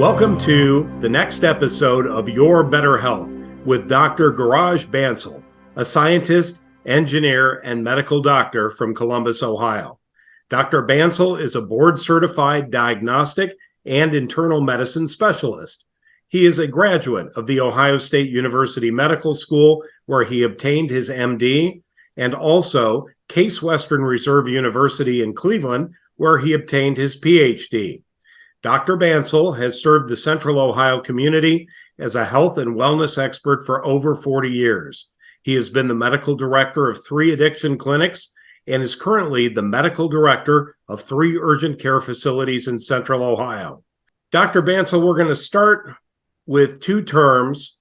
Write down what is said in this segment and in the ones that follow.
Welcome to the next episode of Your Better Health with Dr. Garaj Bansal, a scientist, engineer, and medical doctor from Columbus, Ohio. Dr. Bansal is a board-certified diagnostic and internal medicine specialist. He is a graduate of the Ohio State University Medical School, where he obtained his MD, and also Case Western Reserve University in Cleveland, where he obtained his PhD. Dr. Bansal has served the Central Ohio community as a health and wellness expert for over 40 years. He has been the medical director of 3 addiction clinics and is currently the medical director of 3 urgent care facilities in Central Ohio. Dr. Bansal, we're going to start with 2 terms,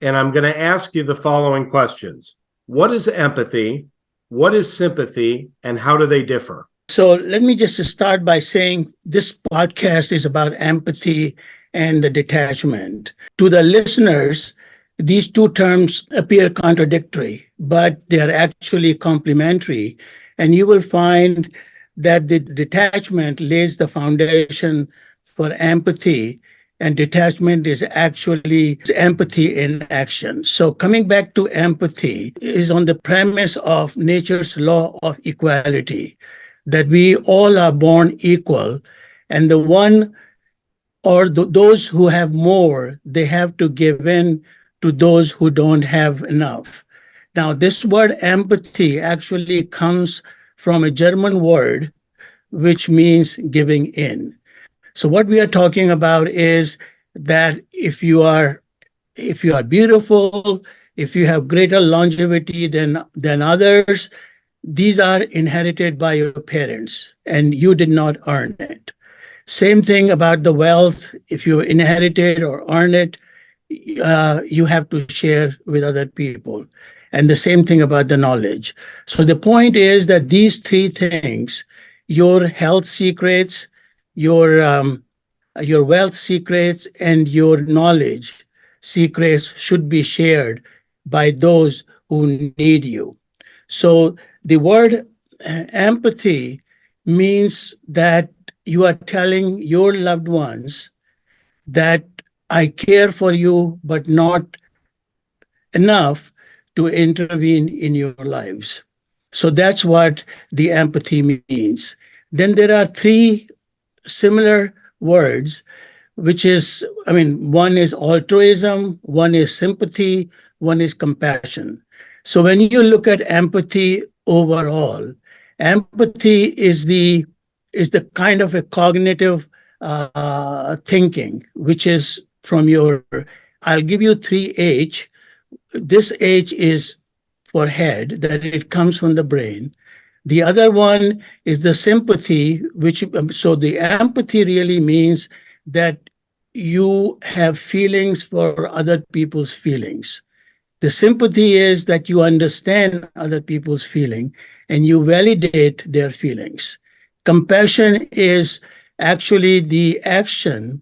and I'm going to ask you the following questions. What is empathy? What is sympathy? And how do they differ? So let me just start by saying this podcast is about empathy and the detachment. To the listeners, these 2 terms appear contradictory, but they are actually complementary. And you will find that the detachment lays the foundation for empathy, and detachment is actually empathy in action. So coming back to empathy is on the premise of nature's law of equality, that we all are born equal, and the one or those who have more, they have to give in to those who don't have enough. Now, this word empathy actually comes from a German word which means giving in. So what we are talking about is that if you are beautiful, if you have greater longevity than others, these are inherited by your parents and you did not earn it. Same thing about the wealth. If you inherit it or earn it, you have to share with other people. And the same thing about the knowledge. So the point is that these 3 things, your health secrets, your wealth secrets, and your knowledge secrets should be shared by those who need you. So the word empathy means that you are telling your loved ones that I care for you, but not enough to intervene in your lives. So that's what the empathy means. Then there are 3 similar words, which is, one is altruism, one is sympathy, one is compassion. So when you look at empathy overall, empathy is the kind of a cognitive thinking, which is from your, I'll give you 3H. This H is for head, that it comes from the brain. The other one is the sympathy, so the empathy really means that you have feelings for other people's feelings. The sympathy is that you understand other people's feeling and you validate their feelings. Compassion is actually the action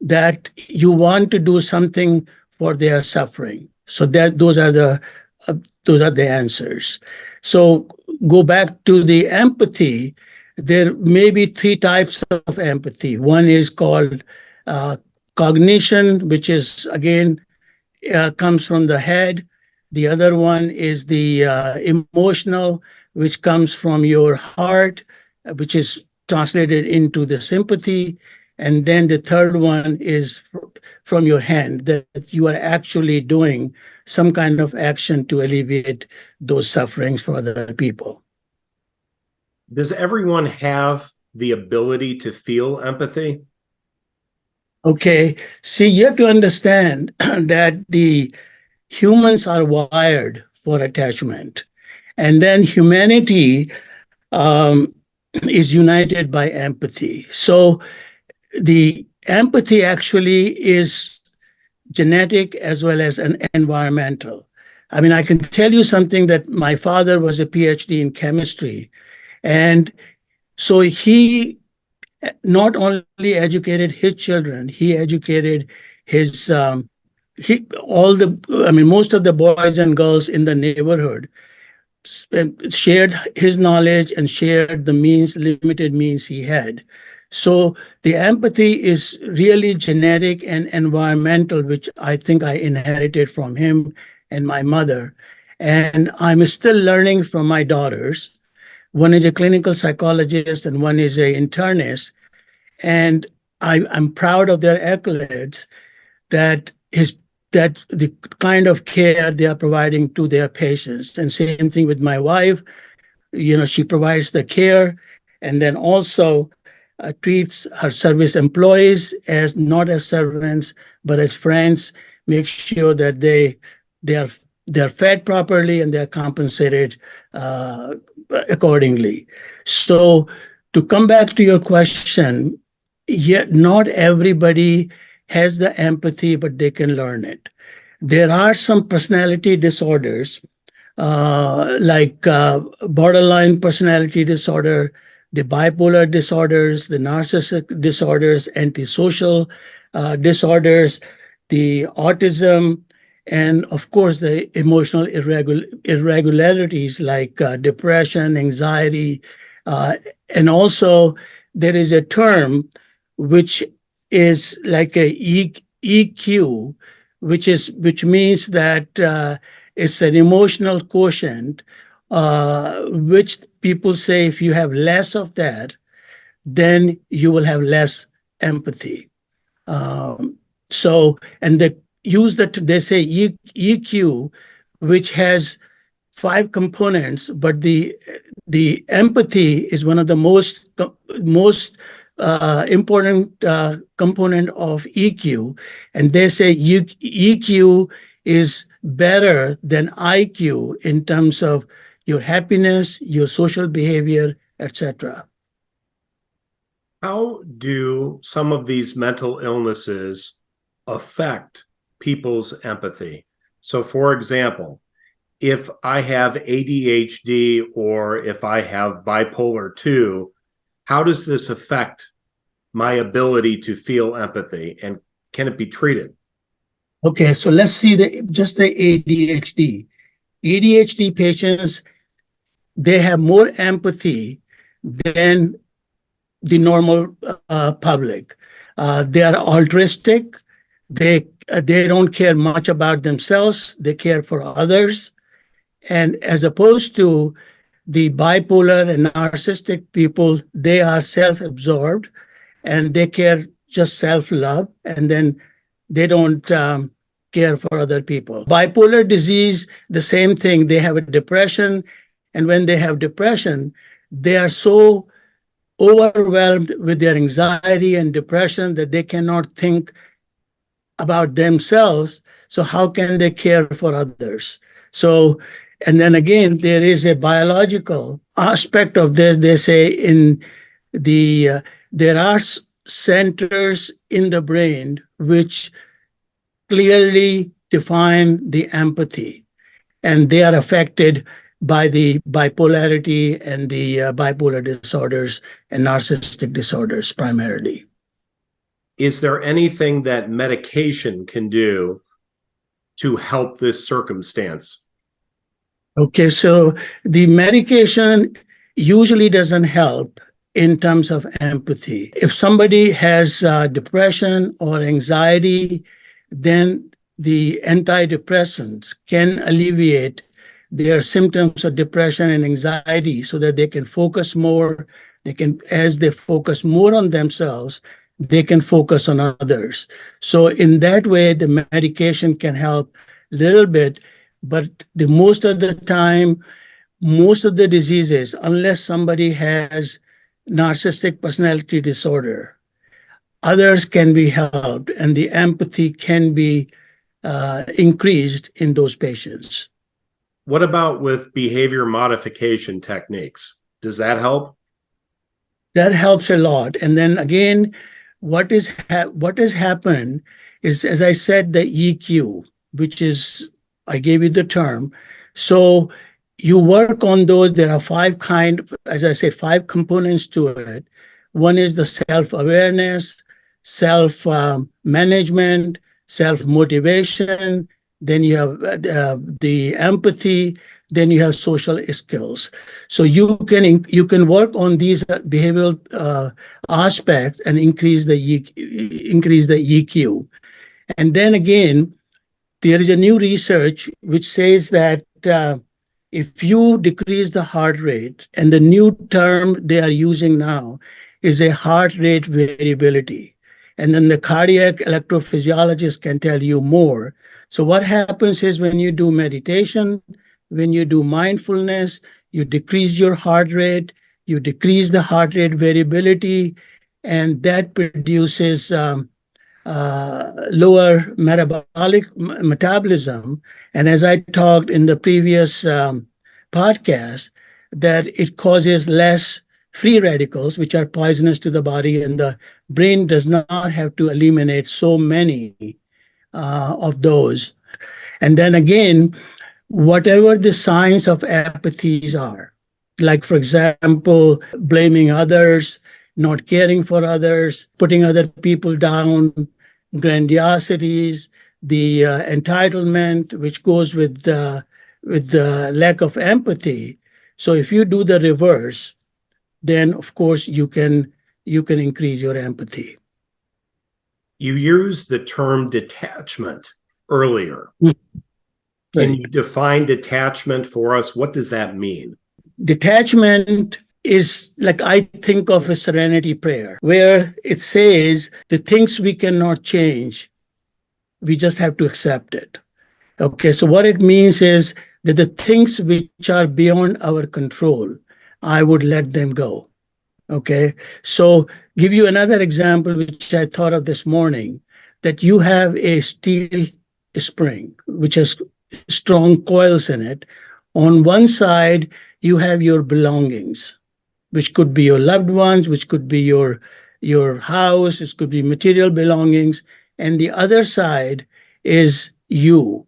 that you want to do something for their suffering. So that those are the answers. So go back to the empathy. There may be 3 types of empathy. One is called cognition, which is again comes from the head. The other one is the emotional, which comes from your heart, which is translated into the sympathy. And then the third one is from your hand, that you are actually doing some kind of action to alleviate those sufferings for other people. Does everyone have the ability to feel empathy? Okay, see, you have to understand that the humans are wired for attachment. And then humanity is united by empathy. So the empathy actually is genetic as well as an environmental. I can tell you something, that my father was a PhD in chemistry. And so he not only educated his children, he educated his most of the boys and girls in the neighborhood shared his knowledge and shared the limited means he had. So the empathy is really genetic and environmental, which I think I inherited from him and my mother. And I'm still learning from my daughters. One is a clinical psychologist and one is a internist. And I'm proud of their accolades that his that the kind of care they are providing to their patients. And same thing with my wife. She provides the care and then also treats her service employees as not as servants but as friends, make sure that they are they're fed properly and they're compensated uh, accordingly. So to come back to your question, yet not everybody has the empathy, but they can learn it. There are some personality disorders like borderline personality disorder, the bipolar disorders, the narcissistic disorders, antisocial disorders, the autism, and of course the emotional irregularities like depression, anxiety, uh, and also there is a term which is like EQ, which means that it's an emotional quotient, which people say if you have less of that, then you will have less empathy. And they use that, they say EQ, which has five components, but the empathy is one of the most important component of EQ, and they say EQ is better than IQ in terms of your happiness, your social behavior, etc. How do some of these mental illnesses affect people's empathy? So, for example, if I have ADHD or if I have bipolar 2, how does this affect my ability to feel empathy, and can it be treated? Okay, so let's see just the ADHD. ADHD patients, they have more empathy than the normal public. They are altruistic. They don't care much about themselves. They care for others. And as opposed to the bipolar and narcissistic people, they are self-absorbed and they care just self-love, and then they don't care for other people. Bipolar disease, the same thing. They have a depression, and when they have depression, they are so overwhelmed with their anxiety and depression that they cannot think about themselves. So how can they care for others? So, and then again, there is a biological aspect of this. They say in there are centers in the brain which clearly define the empathy, and they are affected by the bipolarity and the bipolar disorders and narcissistic disorders primarily. Is there anything that medication can do to help this circumstance? Okay, so the medication usually doesn't help in terms of empathy. If somebody has depression or anxiety, then the antidepressants can alleviate their symptoms of depression and anxiety so that they can focus more. As they focus more on themselves, they can focus on others. So in that way, the medication can help a little bit, but the most of the time, most of the diseases, unless somebody has narcissistic personality disorder, others can be helped and the empathy can be increased in those patients. What about with behavior modification techniques? Does that help? That helps a lot. And then again, what has happened is, as I said, the EQ, which is, I gave you the term. So you work on those. There are as I said, five components to it. One is the self-awareness, self management, self motivation. Then you have the empathy, then you have social skills. So you can work on these behavioral aspects and increase the EQ. And then again, there is a new research which says that if you decrease the heart rate, and the new term they are using now is a heart rate variability. And then the cardiac electrophysiologist can tell you more. So, what happens is when you do meditation, when you do mindfulness, you decrease your heart rate, you decrease the heart rate variability, and that produces lower metabolic metabolism. And as I talked in the previous podcast, that it causes less free radicals, which are poisonous to the body, and the brain does not have to eliminate so many of those. And then again, whatever the signs of apathies are, like, for example, blaming others, not caring for others, putting other people down, grandiosities, the entitlement, which goes with the lack of empathy. So if you do the reverse, then of course you can increase your empathy. You used the term detachment earlier. Can Right. you define detachment for us? What does that mean? Detachment is like, I think of a serenity prayer where it says the things we cannot change, we just have to accept it. Okay, so what it means is that the things which are beyond our control, I would let them go. Okay, so give you another example which I thought of this morning, that you have a steel spring which has strong coils in it. On one side, you have your belongings, which could be your loved ones, which could be your house, it could be material belongings, and the other side is you.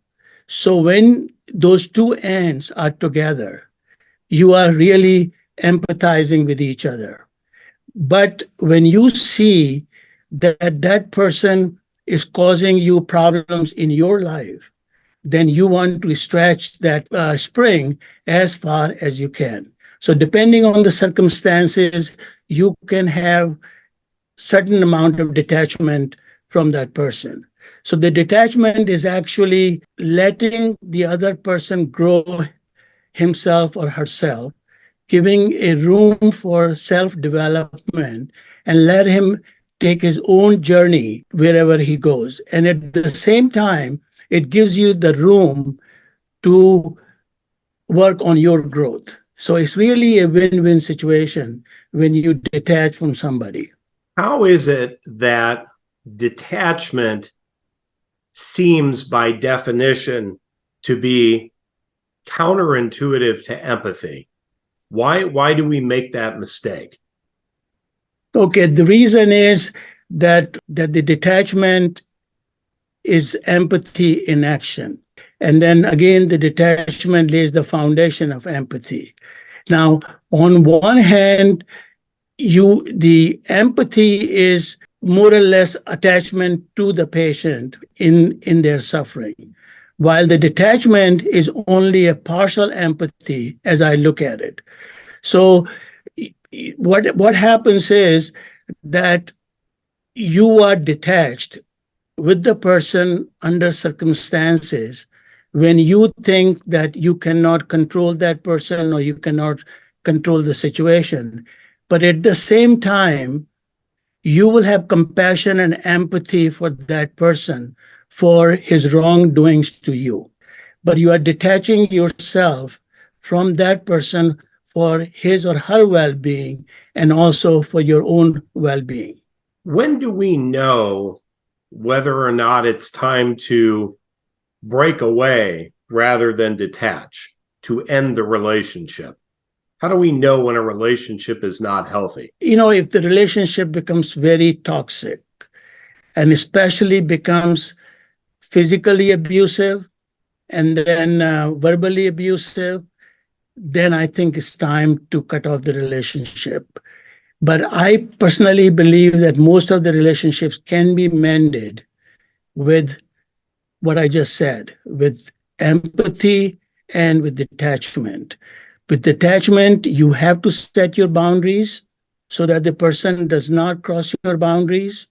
So when those two ends are together, you are really empathizing with each other. But when you see that that person is causing you problems in your life, then you want to stretch that spring as far as you can. So depending on the circumstances, you can have certain amount of detachment from that person. So the detachment is actually letting the other person grow himself or herself, giving a room for self development, and let him take his own journey wherever he goes. And at the same time, it gives you the room to work on your growth. So it's really a win win situation when you detach from somebody. How is it that detachment seems by definition to be counterintuitive to empathy? Why do we make that mistake? Okay, the reason is that the detachment is empathy in action. And then again, the detachment lays the foundation of empathy. Now, on one hand, the empathy is more or less attachment to the patient in their suffering, while the detachment is only a partial empathy as I look at it. So what happens is that you are detached with the person under circumstances when you think that you cannot control that person or you cannot control the situation. But at the same time, you will have compassion and empathy for that person for his wrongdoings to you. But you are detaching yourself from that person for his or her well being and also for your own well being. When do we know whether or not it's time to break away rather than detach, to end the relationship? How do we know when a relationship is not healthy? If the relationship becomes very toxic and especially becomes physically abusive and then verbally abusive, then I think it's time to cut off the relationship. But I personally believe that most of the relationships can be mended with what I just said, with empathy and with detachment. With detachment, you have to set your boundaries so that the person does not cross your boundaries,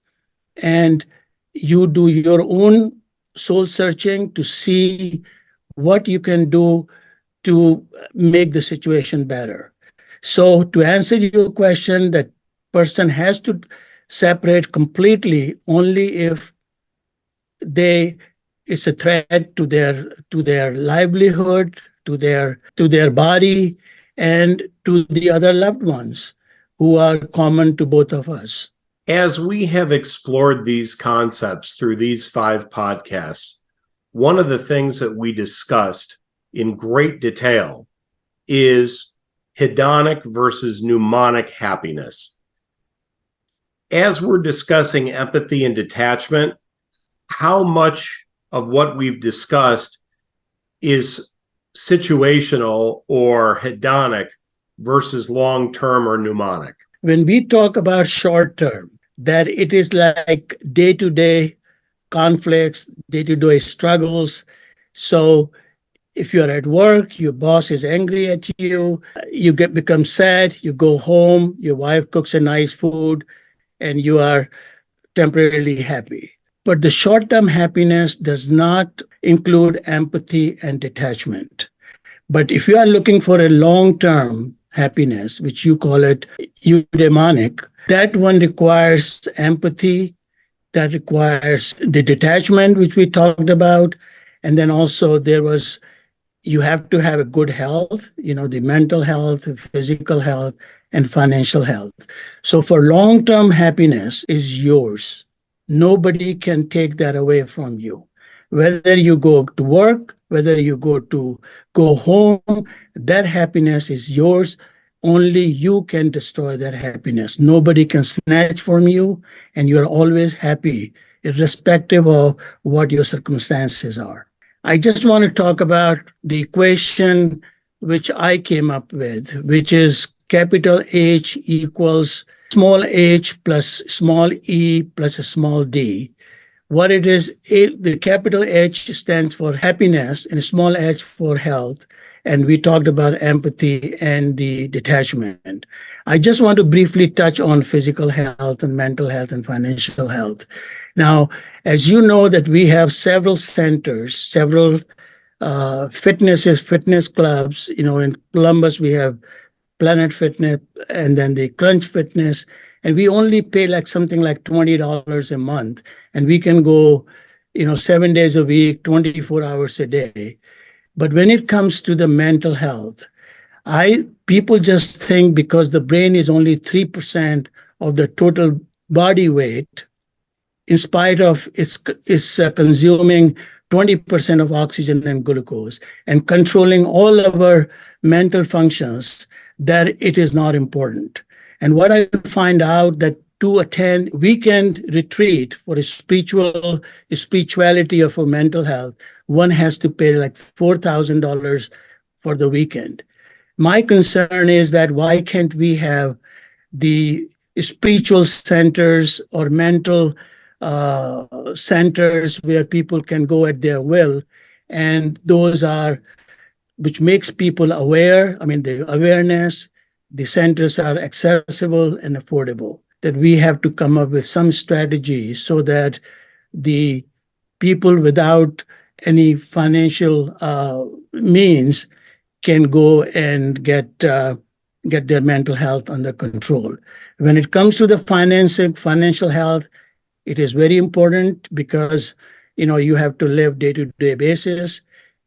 and you do your own soul searching to see what you can do to make the situation better. So, to answer your question, that person has to separate completely only if they it's a threat to their livelihood, to their body, and to the other loved ones who are common to both of us. As we have explored these concepts through these 5 podcasts, one of the things that we discussed in great detail is hedonic versus mnemonic happiness. As we're discussing empathy and detachment, how much of what we've discussed is situational or hedonic versus long-term or mnemonic? When we talk about short term, that it is like day to day conflicts, day to day struggles. So if you're at work, your boss is angry at you, you get become sad, you go home, your wife cooks a nice food, and you are temporarily happy. But the short term happiness does not include empathy and detachment. But if you are looking for a long term happiness, which you call it eudaimonic, that one requires empathy, that requires the detachment, which we talked about. And then also there was you have to have a good health, the mental health, the physical health, and financial health. So for long term happiness is yours. Nobody can take that away from you. Whether you go to work, whether you go home, that happiness is yours. Only you can destroy that happiness. Nobody can snatch from you, and you are always happy, irrespective of what your circumstances are. I just want to talk about the equation which I came up with, which is capital H equals small h plus small e plus a small d. What it is, the capital H stands for happiness and small h for health. And we talked about empathy and the detachment. I just want to briefly touch on physical health and mental health and financial health. Now, as you know, that we have several centers, several fitness clubs. In Columbus, we have Planet Fitness and then the Crunch Fitness. And we only pay like something like $20 a month. And we can go, 7 days a week, 24 hours a day. But when it comes to the mental health, I people just think because the brain is only 3% of the total body weight, in spite of its consuming 20% of oxygen and glucose and controlling all of our mental functions, that it is not important. And what I find out that to attend weekend retreat for a spirituality or for mental health, one has to pay like $4,000 for the weekend. My concern is that why can't we have the spiritual centers or mental centers where people can go at their will, and those are which makes people aware. I mean, the awareness, the centers are accessible and affordable. That we have to come up with some strategy so that the people without any financial means can go and get their mental health under control. When it comes to the financial health, it is very important because you have to live day to day basis.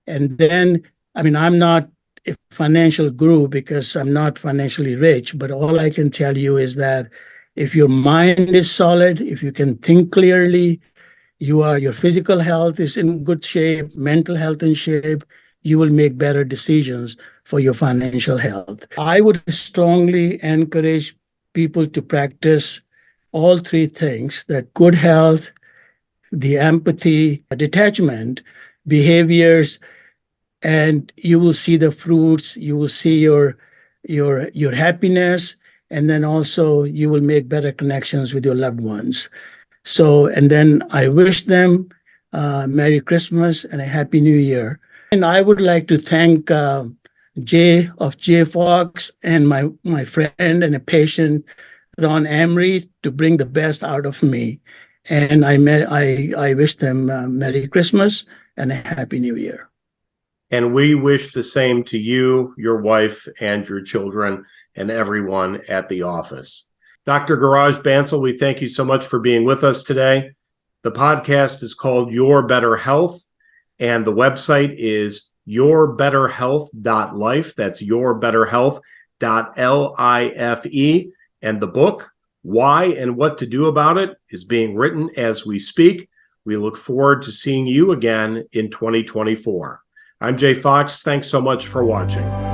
And then, I mean, I'm not a financial guru because I'm not financially rich, but all I can tell you is that if your mind is solid, if you can think clearly, your physical health is in good shape, mental health in shape, you will make better decisions for your financial health. I would strongly encourage people to practice all three things: that good health, the empathy, detachment behaviors, and you will see the fruits, you will see your happiness, and then also you will make better connections with your loved ones. So, and then I wish them Merry Christmas and a Happy New Year. I would like to thank Jay of J Fox and my friend and a patient, Ron Emery, to bring the best out of me. And I wish them Merry Christmas and a Happy New Year. And we wish the same to you, your wife, and your children, and everyone at the office. Dr. Garaj Bansal, we thank you so much for being with us today. The podcast is called Your Better Health, and the website is yourbetterhealth.life. That's yourbetterhealth.life. And the book, Why and What to Do About It, is being written as we speak. We look forward to seeing you again in 2024. I'm Jay Fox. Thanks so much for watching.